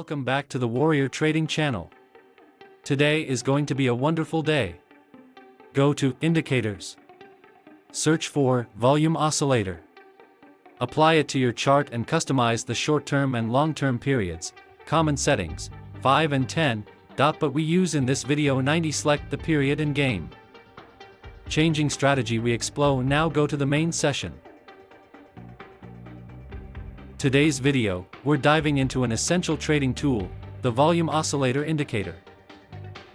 welcome back to the Warrior Trading channel. Today is going to be a wonderful day. Go to Indicators. Search for Volume Oscillator. Apply it to your chart and customize the short-term and long-term periods. Common settings, 5 and 10, but we use in this video 90. Select the period and game. Changing strategy we explore. Now go to the main session. Today's video, we're diving into an essential trading tool, the Volume Oscillator Indicator.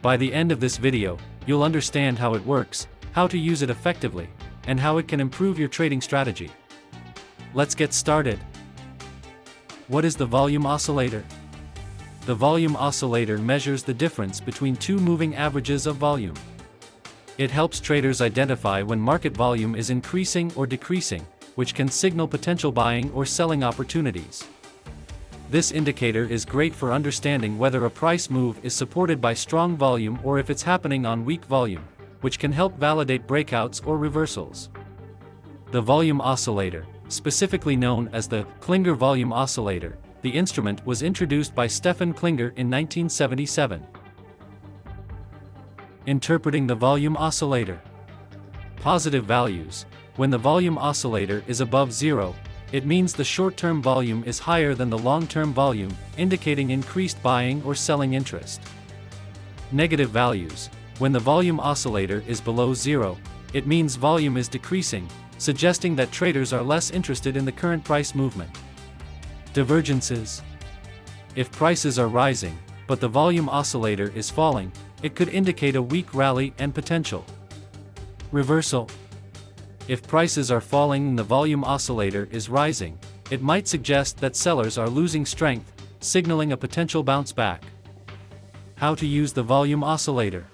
By the end of this video, you'll understand how it works, how to use it effectively, and how it can improve your trading strategy. Let's get started. What is the Volume Oscillator? The Volume Oscillator measures the difference between two moving averages of volume. It helps traders identify when market volume is increasing or decreasing, which can signal potential buying or selling opportunities. This indicator is great for understanding whether a price move is supported by strong volume or if it's happening on weak volume, which can help validate breakouts or reversals. The volume oscillator, specifically known as the Klinger volume oscillator, the instrument was introduced by Stefan Klinger in 1977. Interpreting the volume oscillator. Positive values. When the volume oscillator is above zero, it means the short-term volume is higher than the long-term volume, indicating increased buying or selling interest. Negative values. When the volume oscillator is below zero, it means volume is decreasing, suggesting that traders are less interested in the current price movement. Divergences. If prices are rising, but the volume oscillator is falling, it could indicate a weak rally and potential. Reversal. If prices are falling and the volume oscillator is rising, it might suggest that sellers are losing strength, signaling a potential bounce back. How to use the volume oscillator.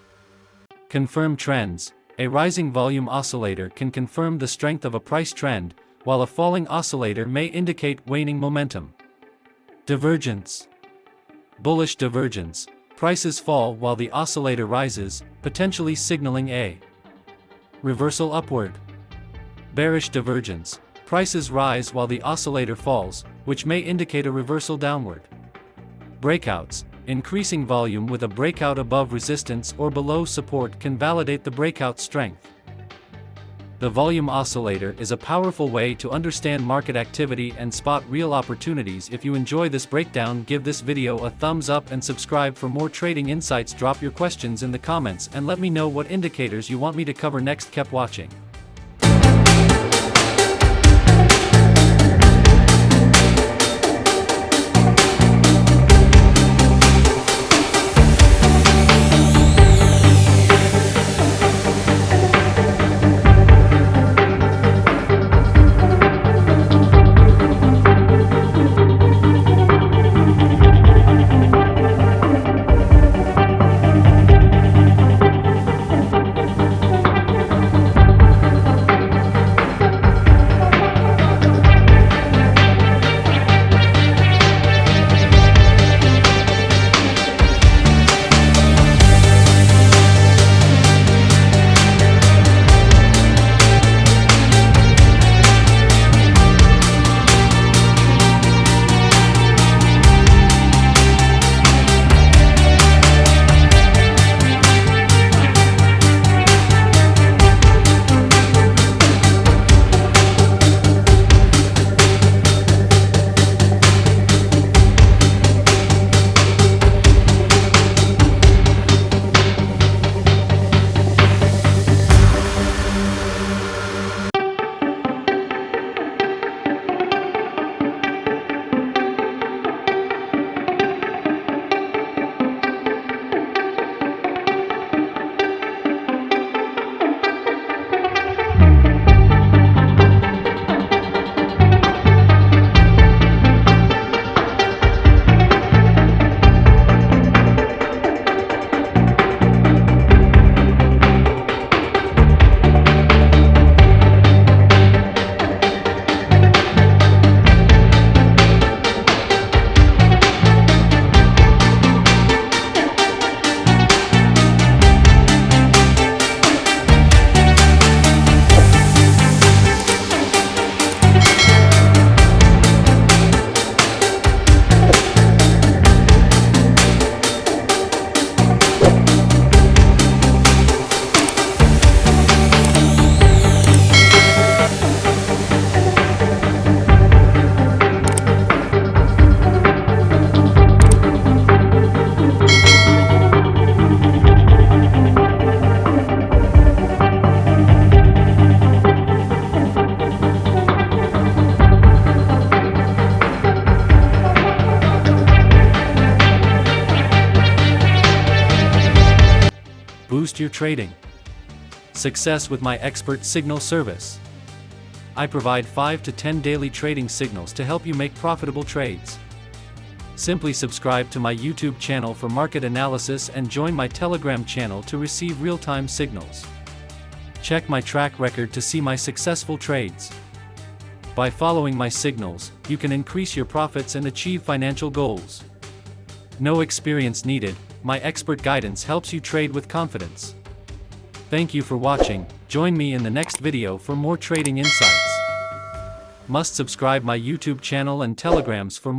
Confirm trends. A rising volume oscillator can confirm the strength of a price trend, while a falling oscillator may indicate waning momentum. Divergence. Bullish divergence. Prices fall while the oscillator rises, potentially signaling a reversal upward. Bearish divergence. Prices rise while the oscillator falls, which may indicate a reversal downward. Breakouts. Increasing volume with a breakout above resistance or below support can validate the breakout strength. The volume oscillator is a powerful way to understand market activity and spot real opportunities. If you enjoy this breakdown, give this video a thumbs up and subscribe for more trading insights. Drop your questions in the comments and let me know what indicators you want me to cover next. Keep watching. your trading. Success with my expert signal service. I provide 5 to 10 daily trading signals to help you make profitable trades. Simply subscribe to my YouTube channel for market analysis and join my Telegram channel to receive real-time signals. Check my track record to see my successful trades. By following my signals, you can increase your profits and achieve financial goals. No experience needed, my expert guidance helps you trade with confidence. Thank you for watching. Join me in the next video for more trading insights. Must subscribe my YouTube channel and Telegrams for more